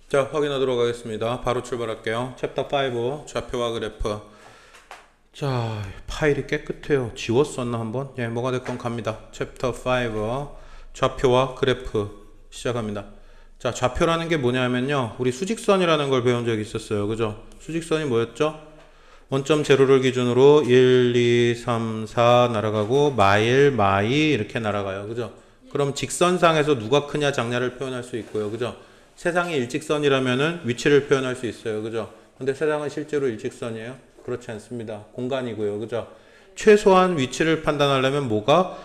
자, 확인하도록 하겠습니다. 바로 출발할게요. 챕터 5, 좌표와 그래프. 자, 파일이 깨끗해요. 지웠었나 한번? 예, 뭐가 됐건 갑니다. 챕터 5, 좌표와 그래프 시작합니다. 자, 좌표라는 게 뭐냐면요. 우리 수직선이라는 걸 배운 적이 있었어요. 그죠? 수직선이 뭐였죠? 원점 제로를 기준으로 1, 2, 3, 4 날아가고 마일 이렇게 날아가요. 그죠? 그럼 직선상에서 누가 크냐 작냐를 표현할 수 있고요. 그죠? 세상이 일직선이라면은 위치를 표현할 수 있어요. 그죠? 근데 세상은 실제로 일직선이에요? 그렇지 않습니다. 공간이고요. 그죠? 최소한 위치를 판단하려면 뭐가?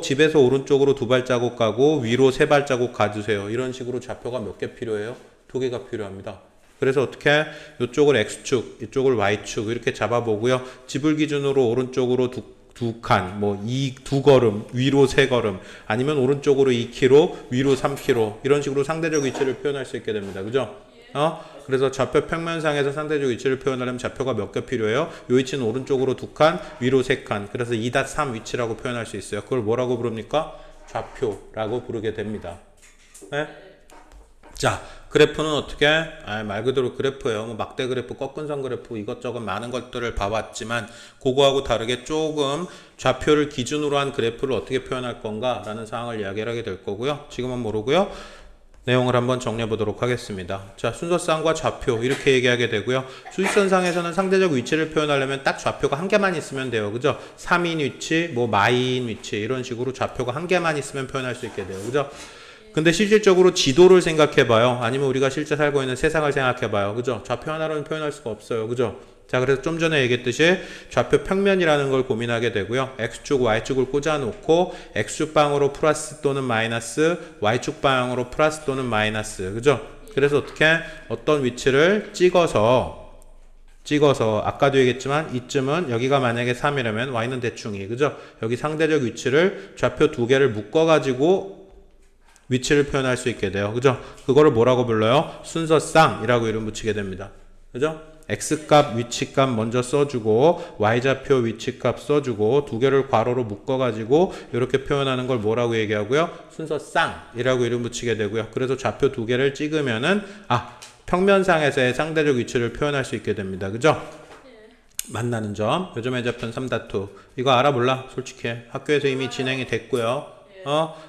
집에서 오른쪽으로 2발자국 가고 위로 3발자국 가주세요. 이런 식으로 좌표가 몇 개 필요해요? 2개가 필요합니다. 그래서 어떻게? 이쪽을 X축, 이쪽을 Y축 이렇게 잡아보고요. 집을 기준으로 오른쪽으로 두 칸, 뭐 2걸음, 위로 3걸음, 아니면 오른쪽으로 2km, 위로 3km 이런 식으로 상대적 위치를 표현할 수 있게 됩니다. 그죠? 그래서 좌표 평면상에서 상대적 위치를 표현하려면 좌표가 몇 개 필요해요? 이 위치는 오른쪽으로 2칸, 위로 3칸. 그래서 2-3 위치라고 표현할 수 있어요. 그걸 뭐라고 부릅니까? 좌표라고 부르게 됩니다. 네? 자, 그래프는 어떻게? 말 그대로 그래프예요. 뭐 막대 그래프, 꺾은선 그래프 이것저것 많은 것들을 봐왔지만 그거하고 다르게 조금 좌표를 기준으로 한 그래프를 어떻게 표현할 건가 라는 사항을 이야기를 하게 될 거고요. 지금은 모르고요. 내용을 한번 정리해 보도록 하겠습니다. 자, 순서쌍과 좌표 이렇게 얘기하게 되고요. 수직선상에서는 상대적 위치를 표현하려면 딱 좌표가 한 개만 있으면 돼요. 그죠? 3인 위치, 뭐 마이인 위치 이런 식으로 좌표가 한 개만 있으면 표현할 수 있게 돼요. 그죠? 근데 실질적으로 지도를 생각해봐요. 아니면 우리가 실제 살고 있는 세상을 생각해봐요. 그죠? 좌표 하나로는 표현할 수가 없어요. 그죠? 자, 그래서 좀 전에 얘기했듯이 좌표 평면이라는 걸 고민하게 되고요. X축, Y축을 꽂아놓고 X축 방향으로 플러스 또는 마이너스, Y축 방향으로 플러스 또는 마이너스. 그죠? 그래서 어떻게 어떤 위치를 찍어서 아까도 얘기했지만 이쯤은 여기가 만약에 3이라면 Y는 대충 2. 그죠? 여기 상대적 위치를 좌표 두 개를 묶어가지고 위치를 표현할 수 있게 돼요. 그죠? 그거를 뭐라고 불러요? 순서쌍이라고 이름 붙이게 됩니다. 그죠? X값, 위치값 먼저 써주고 Y좌표 위치값 써주고 두 개를 괄호로 묶어가지고 이렇게 표현하는 걸 뭐라고 얘기하고요? 순서쌍이라고 이름 붙이게 되고요. 그래서 좌표 두 개를 찍으면은 평면상에서의 상대적 위치를 표현할 수 있게 됩니다. 그죠? 만나는 점, 요즘에 잡힌 3다투 이거 알아 몰라? 솔직히 학교에서 이미 진행이 됐고요.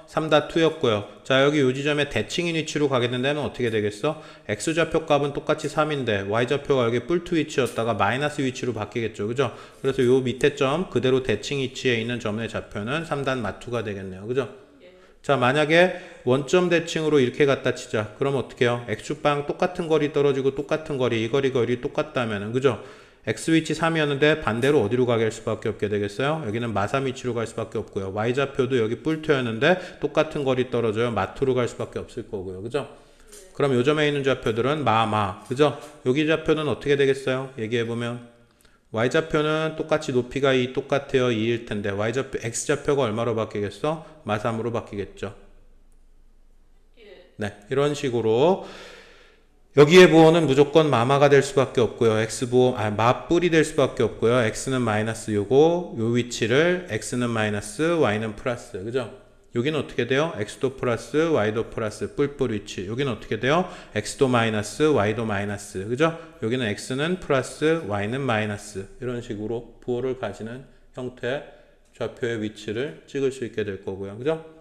3-2였고요. 자, 여기 요 지점에 대칭인 위치로 가게 된다면 어떻게 되겠어? X좌표 값은 똑같이 3인데 Y좌표가 여기 뿔투 위치였다가 마이너스 위치로 바뀌겠죠. 그죠? 그래서 요 밑에 점 그대로 대칭 위치에 있는 점의 좌표는 3-2가 되겠네요. 그죠? 자, 만약에 원점 대칭으로 이렇게 갖다 치자. 그럼 어떻게 해요? X축방 똑같은 거리 떨어지고 똑같은 거리, 이 거리 똑같다면은, 그죠? X 위치 3이었는데 반대로 어디로 가게 할 수밖에 없게 되겠어요? 여기는 마3 위치로 갈 수밖에 없고요. Y좌표도 여기 뿔투였는데 똑같은 거리 떨어져요. 마2로 갈 수밖에 없을 거고요. 그죠? 그럼 요점에 있는 좌표들은 그죠? 여기 좌표는 어떻게 되겠어요? 얘기해보면 Y좌표는 똑같이 높이가 똑같아요. 2일 텐데 Y좌표, X좌표가 얼마로 바뀌겠어? 마3으로 바뀌겠죠. 네, 이런 식으로 여기에 부호는 무조건 마마가 될 수밖에 없고요. X부호, 마뿔이 될 수밖에 없고요. X는 마이너스 요거, 요 위치를 X는 마이너스, Y는 플러스. 그죠? 여기는 어떻게 돼요? X도 플러스, Y도 플러스, 뿔뿔 위치. 여기는 어떻게 돼요? X도 마이너스, Y도 마이너스. 그죠? 여기는 X는 플러스, Y는 마이너스. 이런 식으로 부호를 가지는 형태의 좌표의 위치를 찍을 수 있게 될 거고요. 그죠?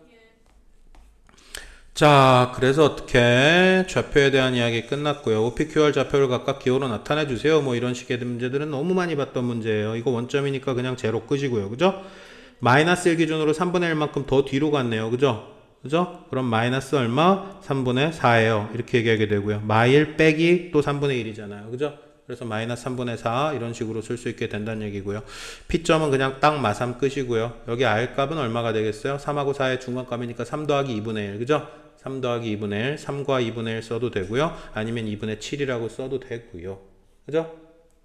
자, 그래서 어떻게 좌표에 대한 이야기 끝났고요. OPQR 좌표를 각각 기호로 나타내 주세요. 뭐 이런 식의 문제들은 너무 많이 봤던 문제예요. 이거 원점이니까 그냥 제로 끝이고요. 그죠? 마이너스 1 기준으로 3분의 1만큼 더 뒤로 갔네요. 그죠? 그죠? 그럼 마이너스 얼마? 3분의 4예요. 이렇게 얘기하게 되고요. 마1 빼기 또 3분의 1이잖아요. 그죠? 그래서 마이너스 3분의 4 이런 식으로 쓸 수 있게 된다는 얘기고요. P점은 그냥 딱 마3 끝이고요. 여기 R값은 얼마가 되겠어요? 3하고 4의 중간값이니까 3 더하기 2분의 1. 그죠? 3 더하기 2분의 1, 3과 2분의 1 써도 되고요. 아니면 2분의 7이라고 써도 되고요. 그죠?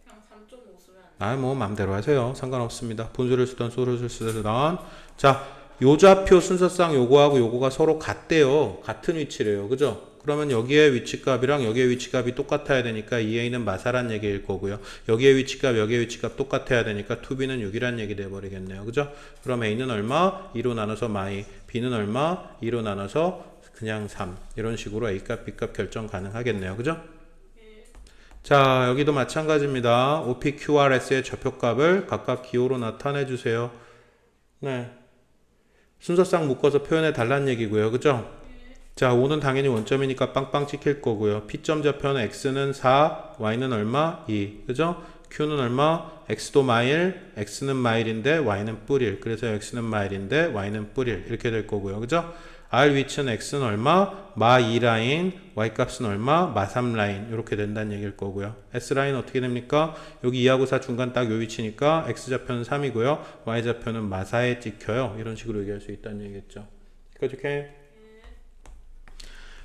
그냥 3.5 쓰면 안 돼. 뭐 맘대로 하세요. 상관없습니다. 분수를 쓰던 소수를 쓰던. 자, 요 좌표 순서상 요거하고 요거가 서로 같대요. 같은 위치래요. 그죠? 그러면 여기에 위치값이랑 여기에 위치값이 똑같아야 되니까 2a는 마사란 얘기일 거고요. 여기에 위치값, 여기에 위치값 똑같아야 되니까 2b는 6이란 얘기 돼버리겠네요. 그죠? 그럼 a는 얼마? 2로 나눠서 마이. b는 얼마? 2로 나눠서 그냥 3 이런 식으로 A값 B값 결정 가능하겠네요. 그죠? 자, 여기도 마찬가지입니다. OPQRS의 좌표값을 각각 기호로 나타내 주세요. 네, 순서상 묶어서 표현해 달라는 얘기고요. 그죠? 자, 5는 당연히 원점이니까 빵빵 찍힐 거고요. P점 좌표는 X는 4, Y는 얼마? 2. 그죠? Q는 얼마? X도 마일, X는 마일인데 Y는 뿔1. 그래서 X는 마일인데 Y는 뿔 1. 이렇게 될 거고요. 그죠? R 위치는 X는 얼마? 마 2라인, Y 값은 얼마? 마 3라인. 이렇게 된다는 얘기일 거고요. S라인 어떻게 됩니까? 여기 2하고 4 중간 딱 요 위치니까 X좌표는 3이고요. Y좌표는 마 4에 찍혀요. 이런 식으로 얘기할 수 있다는 얘기겠죠. 이렇게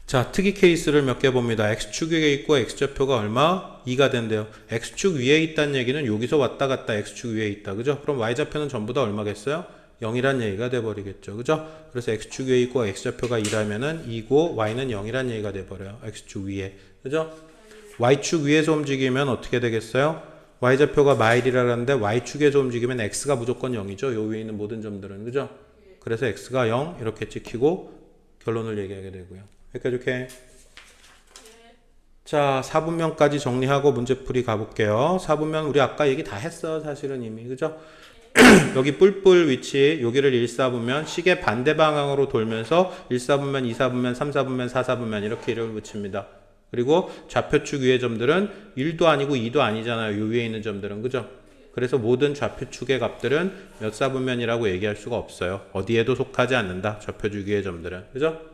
자, 특이 케이스를 몇 개 봅니다. X축 위에 있고 X좌표가 얼마? 2가 된대요. X축 위에 있다는 얘기는 여기서 왔다 갔다 X축 위에 있다. 그죠? 그럼 Y좌표는 전부 다 얼마겠어요? 0이란 얘기가 돼버리겠죠. 그죠? 그래서 X축 위에 있고 X좌표가 2라면은 2고 Y는 0이란 얘기가 돼버려요. X축 위에. 그죠? Y축 위에서 움직이면 어떻게 되겠어요? Y좌표가 마일이라는데 Y축에서 움직이면 X가 무조건 0이죠. 요 위에 있는 모든 점들은. 그죠? 그래서 X가 0 이렇게 찍히고 결론을 얘기하게 되고요. 여기까지 오케이? 자, 4분면까지 정리하고 문제풀이 가볼게요. 4분면 우리 아까 얘기 다 했어. 사실은 이미. 그죠? 여기 뿔뿔 위치 여기를 1사분면 시계 반대 방향으로 돌면서 1사분면, 2사분면, 3사분면, 4사분면 이렇게 이름을 붙입니다. 그리고 좌표축 위의 점들은 1도 아니고 2도 아니잖아요. 요 위에 있는 점들은. 그죠? 그래서 모든 좌표축의 값들은 몇 사분면이라고 얘기할 수가 없어요. 어디에도 속하지 않는다. 좌표축 위의 점들은. 그죠?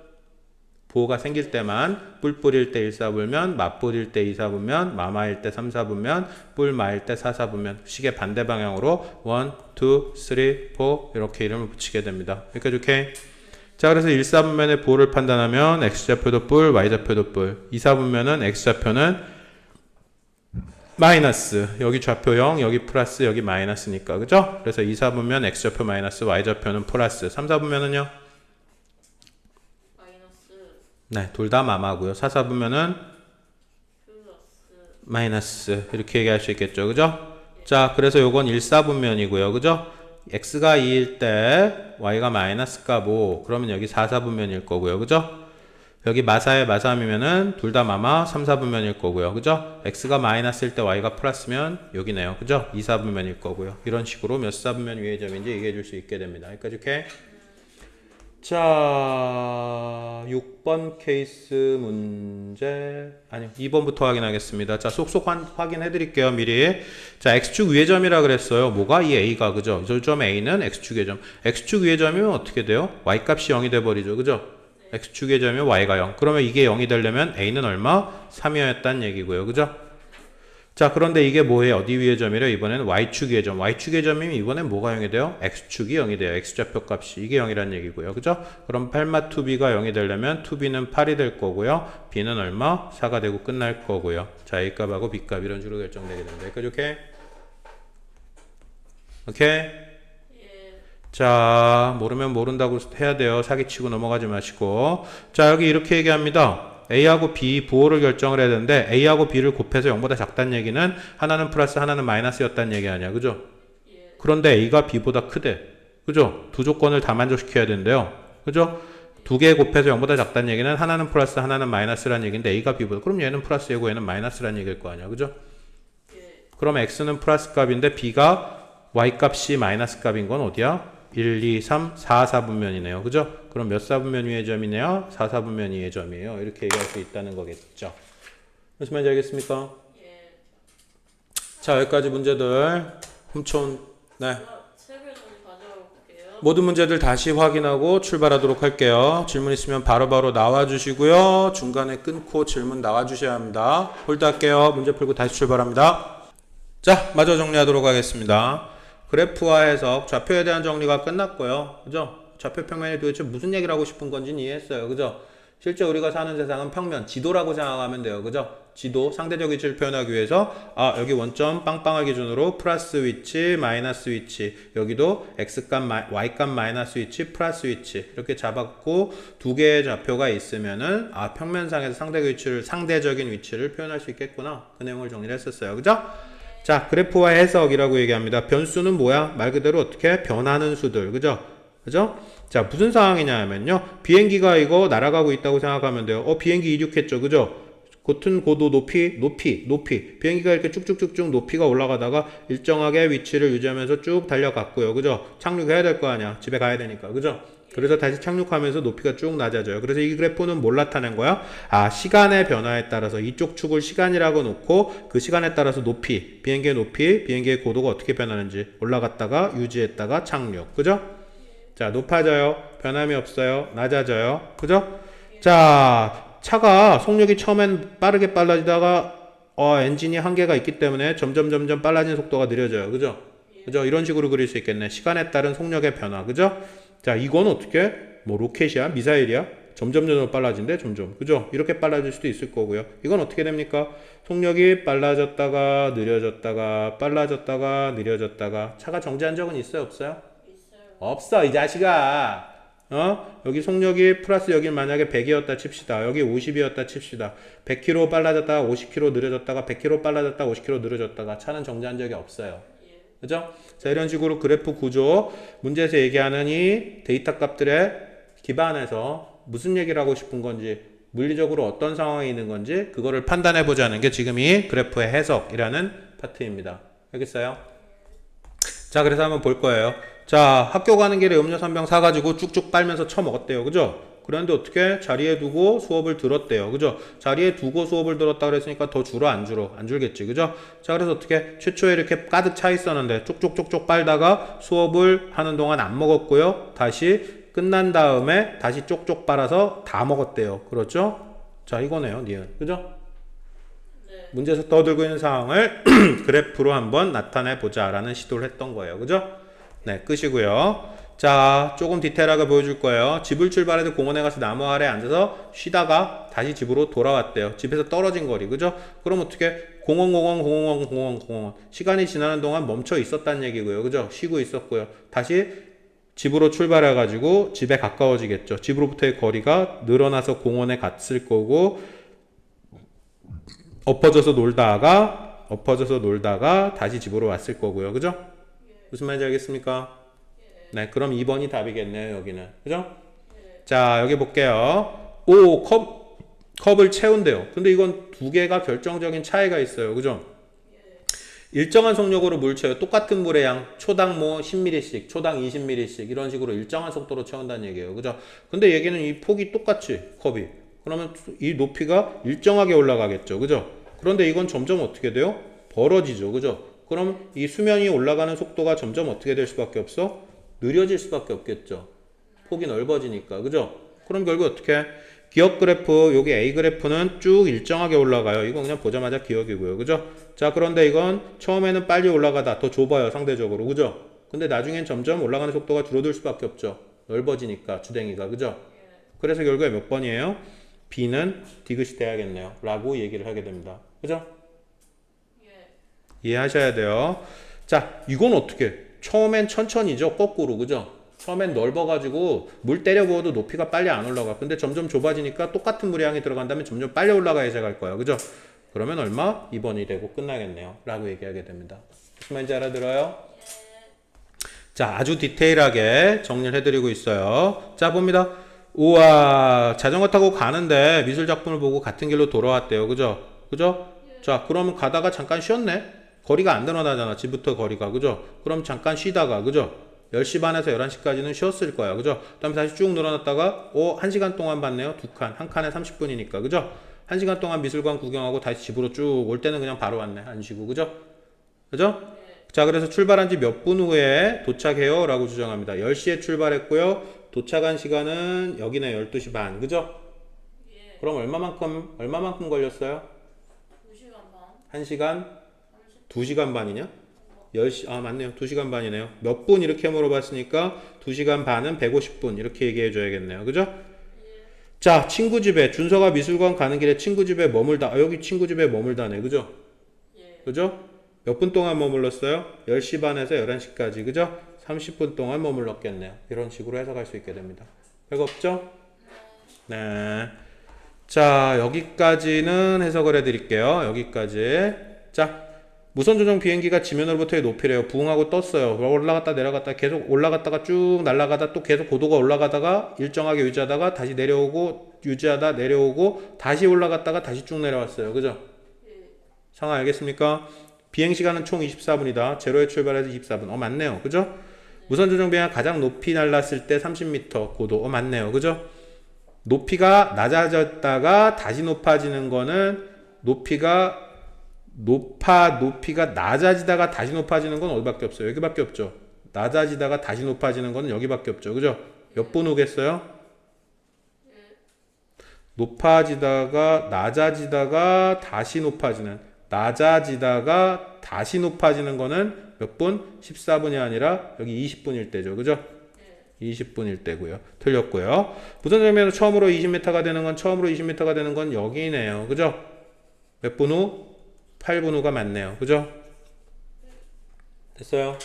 보호가 생길 때만 뿔뿔일 때 1사분면, 맞뿔일 때 2사분면, 마마일 때 3사분면, 뿔마일 때 4사분면 시계 반대 방향으로 1, 2, 3, 4 이렇게 이름을 붙이게 됩니다. 여기까지 오케이? 자, 그래서 1사분면의 보호를 판단하면 X좌표도 뿔, Y좌표도 뿔. 2사분면은 X좌표는 마이너스, 여기 좌표 0, 여기 플러스, 여기 마이너스니까. 그죠? 그래서 2사분면 X좌표 마이너스, Y좌표는 플러스. 3사분면은요? 네, 둘 다 마마고요. 4사분면은 마이너스 이렇게 얘기할 수 있겠죠. 그죠? 자, 그래서 요건 1사분면이고요. 그죠? x가 2일 때 y가 마이너스가 5 그러면 여기 4사분면일 거고요. 그죠? 여기 마사에 마삼이면은 둘 다 마마 3사분면일 거고요. 그죠? x가 마이너스일 때 y가 플러스면 여기네요. 그죠? 2사분면일 거고요. 이런 식으로 몇 사분면 위의 점인지 얘기해 줄 수 있게 됩니다. 여기까지 오케이? 자, 6번 케이스 문제 아니요 2번부터 확인하겠습니다. 자, 속속 확인해 드릴게요. 미리. 자, x축 위의 점이라 그랬어요. 뭐가? 이 a가. 그죠? 저 점 a는 x축의 점. x축 위의 점이면 어떻게 돼요? y값이 0이 돼 버리죠. 그죠? x축의 점이면 y가 0. 그러면 이게 0이 되려면 a는 얼마? 3이었다는 얘기고요. 그죠? 자, 그런데 이게 뭐예요? 어디 위의 점이래요? 이번에는 y축 위의 점. y축의 점이면 이번엔 뭐가 0이 돼요? x축이 0이 돼요. x좌표 값이. 이게 0이라는 얘기고요. 그죠? 그럼 8마 2b가 0이 되려면 2b는 8이 될 거고요. b는 얼마? 4가 되고 끝날 거고요. 자, a값하고 b값 이런 식으로 결정되게 됩니다. 여기까지 오케이? 오케이? 자, 모르면 모른다고 해야 돼요. 사기치고 넘어가지 마시고. 자, 여기 이렇게 얘기합니다. A하고 B 부호를 결정을 해야 되는데 A하고 B를 곱해서 0보다 작다는 얘기는 하나는 플러스 하나는 마이너스였다는 얘기 아니야. 그죠? 그런데 A가 B보다 크대. 그죠? 두 조건을 다 만족시켜야 된대요. 그죠? 두 개 곱해서 0보다 작다는 얘기는 하나는 플러스 하나는 마이너스라는 얘기인데 A가 B보다 그럼 얘는 플러스 얘고 얘는 마이너스라는 얘기일 거 아니야. 그죠? 그럼 X는 플러스 값인데 B가 Y값이 마이너스 값인 건 어디야? 1, 2, 3, 4사분면이네요. 그죠? 그럼 몇 사분면 위의 점이네요? 4사분면 위의 점이에요. 이렇게 얘기할 수 있다는 거겠죠. 무슨 말인지 알겠습니까? 자, 여기까지 문제들 훔쳐온 네. 책을 좀 가져올게요. 모든 문제들 다시 확인하고 출발하도록 할게요. 질문 있으면 바로바로 나와주시고요. 중간에 끊고 질문 나와주셔야 합니다. 홀드할게요. 문제 풀고 다시 출발합니다. 자, 마저 정리하도록 하겠습니다. 그래프와 해석, 좌표에 대한 정리가 끝났고요. 그죠? 좌표 평면이 도대체 무슨 얘기를 하고 싶은 건지는 이해했어요. 그죠? 실제 우리가 사는 세상은 평면, 지도라고 생각하면 돼요. 그죠? 지도, 상대적 위치를 표현하기 위해서 여기 원점 빵빵을 기준으로 플러스 위치, 마이너스 위치, 여기도 x값, y값 마이너스 위치, 플러스 위치 이렇게 잡았고 두 개의 좌표가 있으면은 평면상에서 상대적인 위치를 표현할 수 있겠구나. 그 내용을 정리를 했었어요. 그죠? 자, 그래프와 해석이라고 얘기합니다. 변수는 뭐야? 말 그대로 어떻게 변하는 수들. 그죠? 그죠? 자, 무슨 상황이냐 하면요. 비행기가 이거 날아가고 있다고 생각하면 돼요. 비행기 이륙했죠. 그죠? 같은 고도 높이. 비행기가 이렇게 쭉쭉쭉쭉 높이가 올라가다가 일정하게 위치를 유지하면서 쭉 달려갔고요. 그죠? 착륙해야 될 거 아니야. 집에 가야 되니까. 그죠? 그래서 다시 착륙하면서 높이가 쭉 낮아져요. 그래서 이 그래프는 뭘 나타낸 거야? 시간의 변화에 따라서 이쪽 축을 시간이라고 놓고 그 시간에 따라서 높이, 비행기의 높이, 비행기의 고도가 어떻게 변하는지 올라갔다가 유지했다가 착륙. 그죠? 자, 높아져요. 변함이 없어요. 낮아져요. 그죠? 자, 차가 속력이 처음엔 빠르게 빨라지다가 엔진이 한계가 있기 때문에 점점 빨라지는 속도가 느려져요. 그죠? 그죠? 이런 식으로 그릴 수 있겠네. 시간에 따른 속력의 변화. 그죠? 자, 이건 어떻게? 뭐 로켓이야? 미사일이야? 점점 빨라진대. 점점. 그죠? 이렇게 빨라질 수도 있을 거고요. 이건 어떻게 됩니까? 속력이 빨라졌다가 느려졌다가 빨라졌다가 느려졌다가 차가 정지한 적은 있어요? 없어요? 있어요. 없어, 이 자식아. 여기 속력이 플러스 여기 만약에 100이었다 칩시다. 여기 50이었다 칩시다. 100km 빨라졌다가 50km 느려졌다가 100km 빨라졌다가 50km 느려졌다가 차는 정지한 적이 없어요. 그죠? 자, 이런 식으로 그래프 구조, 문제에서 얘기하는 이 데이터 값들에 기반해서 무슨 얘기를 하고 싶은 건지, 물리적으로 어떤 상황이 있는 건지 그거를 판단해 보자는 게 지금 이 그래프의 해석이라는 파트입니다. 알겠어요? 자, 그래서 한번 볼 거예요. 자, 학교 가는 길에 음료수 한 병 사가지고 쭉쭉 빨면서 처먹었대요. 그죠? 그런데 어떻게 자리에 두고 수업을 들었대요. 그죠? 자리에 두고 수업을 들었다 그랬으니까 더 줄어 안 줄어? 안 줄겠지. 그죠? 자, 그래서 어떻게 최초에 이렇게 가득 차 있었는데 쭉쭉쭉쭉 빨다가 수업을 하는 동안 안 먹었고요. 다시 끝난 다음에 다시 쪽쪽 빨아서 다 먹었대요. 그렇죠? 자, 이거네요. 니은. 그죠? 네. 문제에서 떠들고 있는 상황을 그래프로 한번 나타내 보자라는 시도를 했던 거예요. 그죠? 네, 끝이고요. 자, 조금 디테일하게 보여줄 거예요. 집을 출발해서 공원에 가서 나무 아래 앉아서 쉬다가 다시 집으로 돌아왔대요. 집에서 떨어진 거리. 그죠? 그럼 어떻게 공원 시간이 지나는 동안 멈춰 있었다는 얘기고요. 그죠? 쉬고 있었고요. 다시 집으로 출발해 가지고 집에 가까워지겠죠. 집으로부터의 거리가 늘어나서 공원에 갔을 거고, 엎어져서 놀다가 다시 집으로 왔을 거고요. 그죠? 무슨 말인지 알겠습니까? 네, 그럼 2번이 답이겠네요. 여기는. 그죠? 자, 여기 볼게요. 컵을 채운대요. 근데 이건 두 개가 결정적인 차이가 있어요. 그죠? 일정한 속력으로 물 채워요. 똑같은 물의 양, 초당 뭐 10ml씩, 초당 20ml씩 이런 식으로 일정한 속도로 채운다는 얘기예요. 그죠? 근데 얘기는 이 폭이 똑같지, 컵이. 그러면 이 높이가 일정하게 올라가겠죠. 그죠? 그런데 이건 점점 어떻게 돼요? 벌어지죠. 그죠? 그럼 이 수면이 올라가는 속도가 점점 어떻게 될 수밖에 없어? 느려질 수밖에 없겠죠. 폭이 넓어지니까. 그죠? 그럼 결국 어떻게? 기억 그래프, 여기 A 그래프는 쭉 일정하게 올라가요. 이건 그냥 보자마자 기억이고요. 그죠? 자, 그런데 이건 처음에는 빨리 올라가다 더 좁아요. 상대적으로. 그죠? 근데 나중엔 점점 올라가는 속도가 줄어들 수밖에 없죠. 넓어지니까 주댕이가. 그죠? 그래서 결국에 몇 번이에요? B는 디귿이 돼야겠네요. 라고 얘기를 하게 됩니다. 그죠? 이해하셔야 돼요. 자, 이건 어떻게? 처음엔 천천히죠. 거꾸로. 그죠? 처음엔 넓어가지고 물 때려 부어도 높이가 빨리 안 올라가. 근데 점점 좁아지니까 똑같은 물량이 들어간다면 점점 빨리 올라가야 갈 거예요. 그죠? 그러면 얼마? 2번이 되고 끝나겠네요. 라고 얘기하게 됩니다. 무슨 말인지 알아들어요? 자, 아주 디테일하게 정리를 해드리고 있어요. 자, 봅니다. 우와, 자전거 타고 가는데 미술 작품을 보고 같은 길로 돌아왔대요. 그죠? 그죠? 자, 그러면 가다가 잠깐 쉬었네? 거리가 안 늘어나잖아. 집부터 거리가. 그죠? 그럼 잠깐 쉬다가. 그죠? 10시 반에서 11시까지는 쉬었을 거야. 그죠? 그 다음에 다시 쭉 늘어났다가 1시간 동안 봤네요. 두 칸. 한 칸에 30분이니까. 그죠? 1시간 동안 미술관 구경하고 다시 집으로 쭉 올 때는 그냥 바로 왔네. 안 쉬고. 그죠? 그죠? 자, 그래서 출발한 지 몇 분 후에 도착해요. 라고 주장합니다. 10시에 출발했고요. 도착한 시간은 여기네. 12시 반. 그죠? 그럼 얼마만큼 걸렸어요? 2시간 반. 1시간? 2시간 반이냐? 10시, 맞네요. 2시간 반이네요. 몇 분 이렇게 물어봤으니까 2시간 반은 150분 이렇게 얘기해 줘야겠네요. 그죠? 자, 친구 집에, 준서가 미술관 가는 길에 친구 집에 머물다. 여기 친구 집에 머물다네. 그죠? 그죠? 몇 분 동안 머물렀어요? 10시 반에서 11시까지. 그죠? 30분 동안 머물렀겠네요. 이런 식으로 해석할 수 있게 됩니다. 별거 없죠? 네. 자, 여기까지는 해석을 해드릴게요. 여기까지. 자, 무선 조종 비행기가 지면으로부터의 높이래요. 부응하고 떴어요. 올라갔다 내려갔다 계속 올라갔다가 쭉 날아가다 또 계속 고도가 올라가다가 일정하게 유지하다가 다시 내려오고 유지하다 내려오고 다시 올라갔다가 다시 쭉 내려왔어요. 그죠? 상황 알겠습니까? 비행 시간은 총 24분이다. 제로에 출발해서 24분. 맞네요. 그죠? 무선 조종 비행기가 가장 높이 날랐을 때 30m 고도. 맞네요. 그죠? 높이가 낮아졌다가 다시 높아지는 거는 높이가 낮아지다가 다시 높아지는 건 어디밖에 없어요? 여기밖에 없죠. 낮아지다가 다시 높아지는 거는 여기밖에 없죠. 그죠? 몇 분 오겠어요? 높아지다가 낮아지다가 다시 높아지는 거는 몇 분? 14분이 아니라 여기 20분일 때죠. 그죠? 20분일 때고요. 틀렸고요. 무선 조종비행기로 처음으로 20m가 되는 건 여기네요. 그죠? 몇 분 후? 8분 후가 맞네요. 그죠? 됐어요?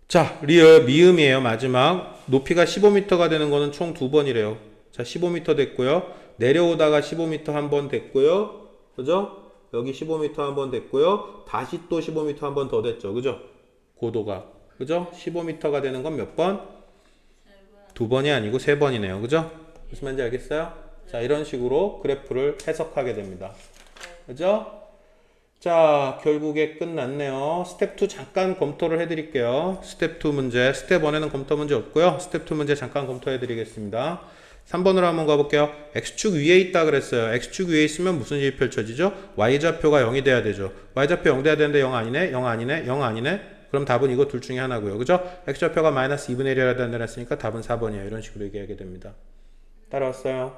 자, 리을 미음이에요. 마지막. 높이가 15m가 되는 거는 총 2번이래요. 자, 15m 됐고요. 내려오다가 15m 한 번 됐고요. 그죠? 여기 15m 한 번 됐고요. 다시 또 15m 한 번 더 됐죠. 그죠? 고도가. 그죠? 15m가 되는 건 몇 번? 2번이 아니고 3번이네요. 그죠? 무슨 말인지 알겠어요? 자, 이런 식으로 그래프를 해석하게 됩니다. 그죠? 자, 결국에 끝났네요. 스텝 2 잠깐 검토를 해드릴게요. 스텝 2 문제, 스텝 1에는 검토 문제 없고요. 스텝 2 문제 잠깐 검토해드리겠습니다. 3번으로 한번 가볼게요. X축 위에 있다 그랬어요. X축 위에 있으면 무슨 일이 펼쳐지죠? Y좌표가 0이 돼야 되죠. Y좌표 0 돼야 되는데 0 아니네? 0 아니네? 0 아니네? 그럼 답은 이거 둘 중에 하나고요. 그죠? X좌표가 마이너스 2분의 1이라 된다랬으니까 답은 4번이에요. 이런 식으로 얘기하게 됩니다. 따라왔어요?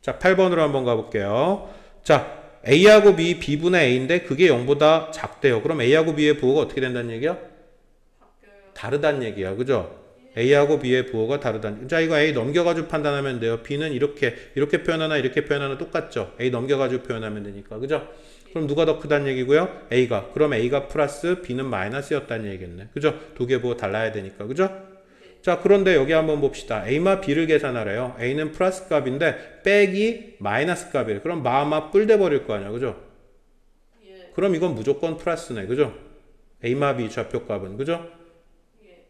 자, 8번으로 한번 가볼게요. 자, A하고 B, B분의 A인데 그게 0보다 작대요. 그럼 A하고 B의 부호가 어떻게 된다는 얘기야? 다르다는 얘기야. 그죠? A하고 B의 부호가 다르다는. 자, 이거 A 넘겨가지고 판단하면 돼요. B는 이렇게 표현하나 이렇게 표현하나 똑같죠? A 넘겨가지고 표현하면 되니까. 그죠? 그럼 누가 더 크다는 얘기고요? A가. 그럼 A가 플러스 B는 마이너스였다는 얘기겠네. 그죠? 두 개 부호 달라야 되니까. 그죠? 자, 그런데 여기 한번 봅시다. A마 B를 계산하래요. A는 플러스 값인데 빼기 마이너스 값이래. 그럼 마마 뿔 돼버릴 거 아니야. 그죠? 그럼 이건 무조건 플러스네. 그죠? A마 B 좌표 값은. 그죠?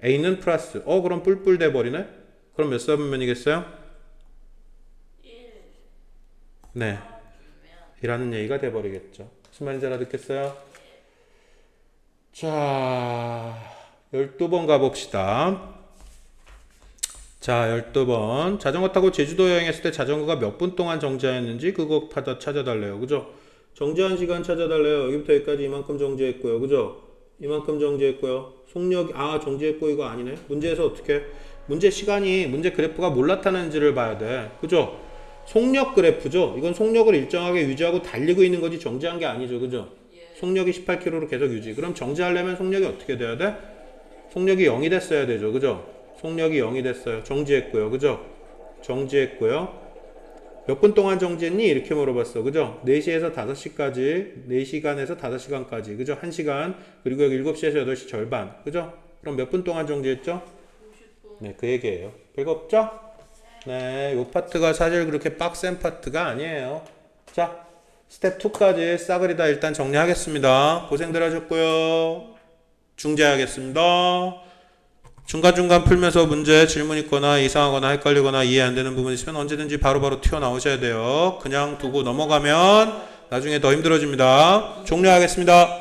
A는 플러스. 그럼 뿔뿔 돼버리네? 그럼 몇 사분면이겠어요? 네. 이라는 얘기가 돼버리겠죠. 무슨 말인지 알아듣겠어요? 자, 12번 가봅시다. 자, 12번. 자전거 타고 제주도 여행했을 때 자전거가 몇 분 동안 정지하였는지 그거 찾아달래요. 그죠? 정지한 시간 찾아달래요. 여기부터 여기까지 이만큼 정지했고요. 그죠? 이만큼 정지했고요. 속력이, 정지했고 이거 아니네. 문제에서 어떻게? 문제 시간이, 문제 그래프가 뭘 나타내는지를 봐야 돼. 그죠? 속력 그래프죠? 이건 속력을 일정하게 유지하고 달리고 있는 거지 정지한 게 아니죠. 그죠? 속력이 18km로 계속 유지. 그럼 정지하려면 속력이 어떻게 돼야 돼? 속력이 0이 됐어야 되죠. 그죠? 속력이 0이 됐어요. 정지했고요. 그죠? 정지했고요. 몇 분 동안 정지했니? 이렇게 물어봤어. 그죠? 4시에서 5시까지, 4시간에서 5시간까지. 그죠? 1시간, 그리고 여기 7시에서 8시 절반. 그죠? 그럼 몇 분 동안 정지했죠? 50분. 네, 그 얘기예요. 별거 없죠? 네, 요 파트가 사실 그렇게 빡센 파트가 아니에요. 자, 스텝 2까지 싸그리 다 일단 정리하겠습니다. 고생들 하셨고요. 중재하겠습니다. 중간중간 풀면서 문제 질문 있거나 이상하거나 헷갈리거나 이해 안 되는 부분 있으면 언제든지 바로바로 튀어나오셔야 돼요. 그냥 두고 넘어가면 나중에 더 힘들어집니다. 종료하겠습니다.